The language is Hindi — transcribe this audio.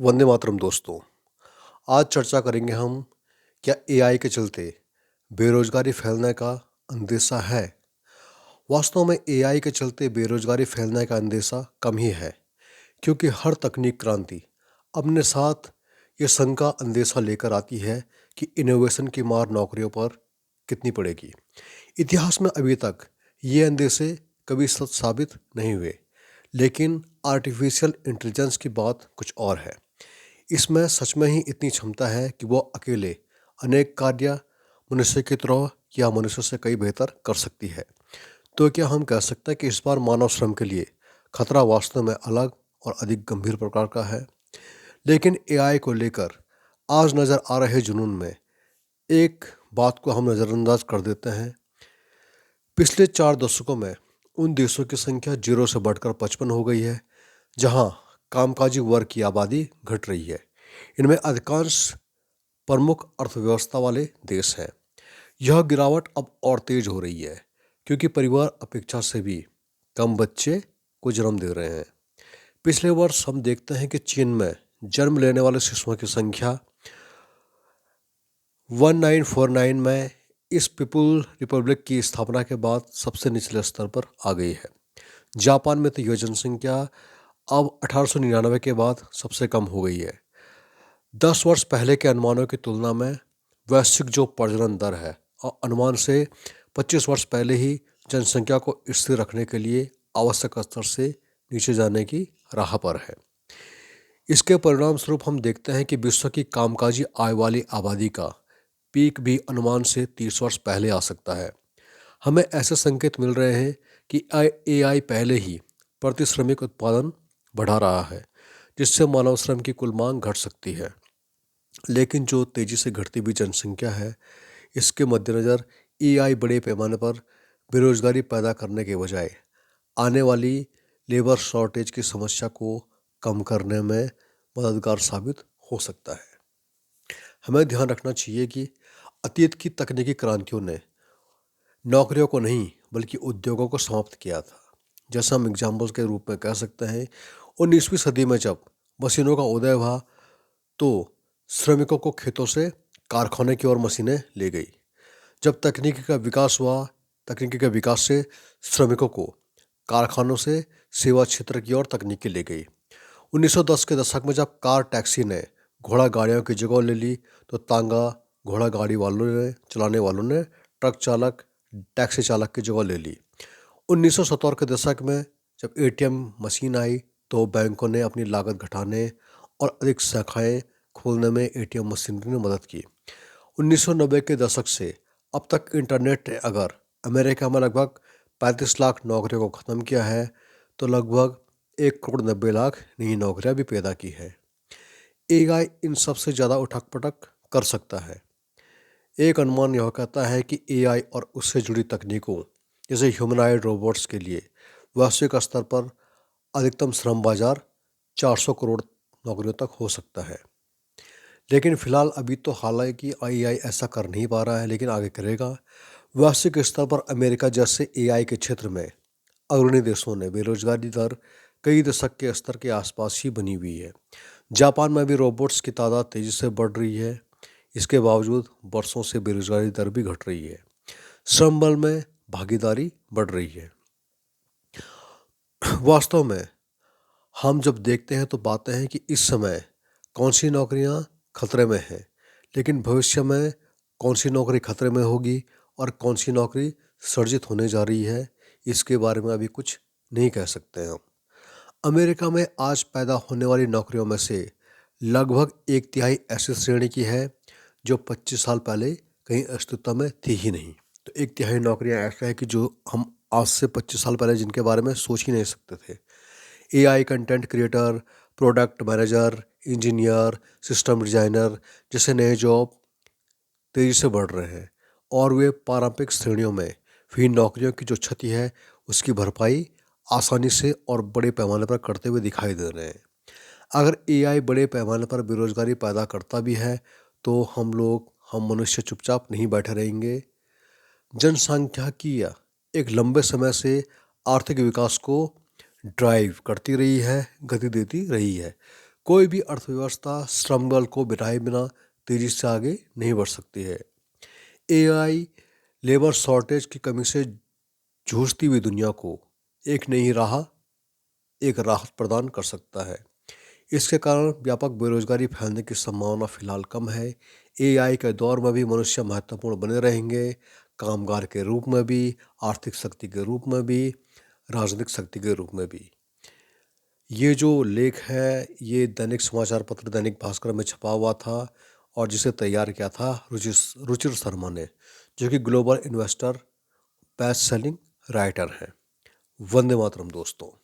वंदे मातरम दोस्तों। आज चर्चा करेंगे हम, क्या एआई के चलते बेरोजगारी फैलने का अंदेशा है। वास्तव में एआई के चलते बेरोजगारी फैलने का अंदेशा कम ही है, क्योंकि हर तकनीक क्रांति अपने साथ ये शंका अंदेशा लेकर आती है कि इनोवेशन की मार नौकरियों पर कितनी पड़ेगी। इतिहास में अभी तक ये अंदेशे कभी सच साबित नहीं हुए, लेकिन आर्टिफिशियल इंटेलिजेंस की बात कुछ और है। इसमें सच में ही इतनी क्षमता है कि वो अकेले अनेक कार्य मनुष्य की तरह या मनुष्य से कई बेहतर कर सकती है। तो क्या हम कह सकते हैं कि इस बार मानव श्रम के लिए खतरा वास्तव में अलग और अधिक गंभीर प्रकार का है। लेकिन एआई को लेकर आज नज़र आ रहे जुनून में एक बात को हम नज़रअंदाज कर देते हैं। पिछले 4 दशकों में उन देशों की संख्या 0 से बढ़कर 55 हो गई है जहां कामकाजी वर्ग की आबादी घट रही है। इनमें अधिकांश प्रमुख अर्थव्यवस्था वाले देश हैं। यह गिरावट अब और तेज हो रही है, क्योंकि परिवार अपेक्षा से भी कम बच्चे को जन्म दे रहे हैं। पिछले वर्ष हम देखते हैं कि चीन में जन्म लेने वाले शिशुओं की संख्या 1949 में इस पीपुल रिपब्लिक की स्थापना के बाद सबसे निचले स्तर पर आ गई है। जापान में तो यह जनसंख्या अब 1899 के बाद सबसे कम हो गई है। 10 वर्ष पहले के अनुमानों की तुलना में वैश्विक जो प्रजनन दर है और अनुमान से 25 वर्ष पहले ही जनसंख्या को स्थिर रखने के लिए आवश्यक स्तर से नीचे जाने की राह पर है। इसके परिणाम स्वरूप हम देखते हैं कि विश्व की कामकाजी आय वाली आबादी का पीक भी अनुमान से 30 वर्ष पहले आ सकता है। हमें ऐसे संकेत मिल रहे हैं कि एआई पहले ही प्रति श्रमिक उत्पादन बढ़ा रहा है, जिससे मानव श्रम की कुल मांग घट सकती है। लेकिन जो तेजी से घटती हुई जनसंख्या है, इसके मद्देनज़र एआई बड़े पैमाने पर बेरोजगारी पैदा करने के बजाय आने वाली लेबर शॉर्टेज की समस्या को कम करने में मददगार साबित हो सकता है। हमें ध्यान रखना चाहिए कि अतीत की तकनीकी क्रांतियों ने नौकरियों को नहीं बल्कि उद्योगों को समाप्त किया था। जैसा हम एग्जाम्पल्स के रूप में कह सकते हैं, 19वीं सदी में जब मशीनों का उदय हुआ तो श्रमिकों को खेतों से कारखाने की ओर मशीनें ले गई। जब तकनीकी के विकास से श्रमिकों को कारखानों से सेवा क्षेत्र की ओर तकनीकी ले गई। 1910 के दशक में जब कार टैक्सी ने घोड़ा गाड़ियों की जगह ले ली, तो तांगा घोड़ा गाड़ी चलाने वालों ने ट्रक चालक टैक्सी चालक की जगह ले ली। 1970 के दशक में जब एटीएम मशीन आई, तो बैंकों ने अपनी लागत घटाने और अधिक शाखाएं खोलने में एटीएम मशीनरी ने मदद की। 1990 के दशक से अब तक इंटरनेट ने अगर अमेरिका में लगभग 35 लाख नौकरियों को ख़त्म किया है, तो लगभग 1,90,00,000 नई नौकरियां भी पैदा की है। एआई इन सबसे ज़्यादा उठक पटक कर सकता है। एक अनुमान यह कहता है कि एआई और उससे जुड़ी तकनीकों जैसे ह्यूमनॉइड रोबोट्स के लिए वैश्विक स्तर पर अधिकतम श्रम बाजार 400 करोड़ नौकरियों तक हो सकता है। लेकिन फिलहाल अभी तो हालांकि एआई ऐसा कर नहीं पा रहा है, लेकिन आगे करेगा। वैश्विक स्तर पर अमेरिका जैसे एआई के क्षेत्र में अग्रणी देशों ने बेरोजगारी दर कई दशक के स्तर के आसपास ही बनी हुई है। जापान में भी रोबोट्स की तादाद तेजी से बढ़ रही है। इसके बावजूद वर्षों से बेरोजगारी दर भी घट रही है। श्रम बल में भागीदारी बढ़ रही है। वास्तव में हम जब देखते हैं तो पाते हैं कि इस समय कौन सी नौकरियां खतरे में हैं, लेकिन भविष्य में कौन सी नौकरी खतरे में होगी और कौन सी नौकरी सृजित होने जा रही है, इसके बारे में अभी कुछ नहीं कह सकते हैं हम। अमेरिका में आज पैदा होने वाली नौकरियों में से लगभग 1/3 ऐसी श्रेणी की है जो 25 साल पहले कहीं अस्तित्व में थी ही नहीं। तो 1/3 नौकरियां ऐसा है कि जो हम आज से 25 साल पहले जिनके बारे में सोच ही नहीं सकते थे। AI content creator, product manager, engineer, system designer जैसे नए जॉब तेजी से बढ़ रहे हैं, और वे पारंपरिक श्रेणियों में हुई नौकरियों की जो क्षति है उसकी भरपाई आसानी से और बड़े पैमाने पर करते हुए दिखाई दे रहे हैं। अगर एआई बड़े पैमाने पर बेरोजगारी पैदा करता भी है, तो हम मनुष्य चुपचाप नहीं बैठे रहेंगे। जनसांख्यिकीय एक लंबे समय से आर्थिक विकास को ड्राइव करती रही है, गति देती रही है। कोई भी अर्थव्यवस्था श्रम बल को बिठाए बिना तेजी से आगे नहीं बढ़ सकती है। एआई लेबर शॉर्टेज की कमी से जूझती हुई दुनिया को एक नई राह एक राहत प्रदान कर सकता है। इसके कारण व्यापक बेरोजगारी फैलने की संभावना फिलहाल कम है। एआई के दौर में भी मनुष्य महत्वपूर्ण बने रहेंगे, कामगार के रूप में भी, आर्थिक शक्ति के रूप में भी, राजनीतिक शक्ति के रूप में भी। ये जो लेख है ये दैनिक समाचार पत्र दैनिक भास्कर में छपा हुआ था और जिसे तैयार किया था रुचिर शर्मा ने, जो कि global investor best selling writer हैं। वंदे मातरम दोस्तों।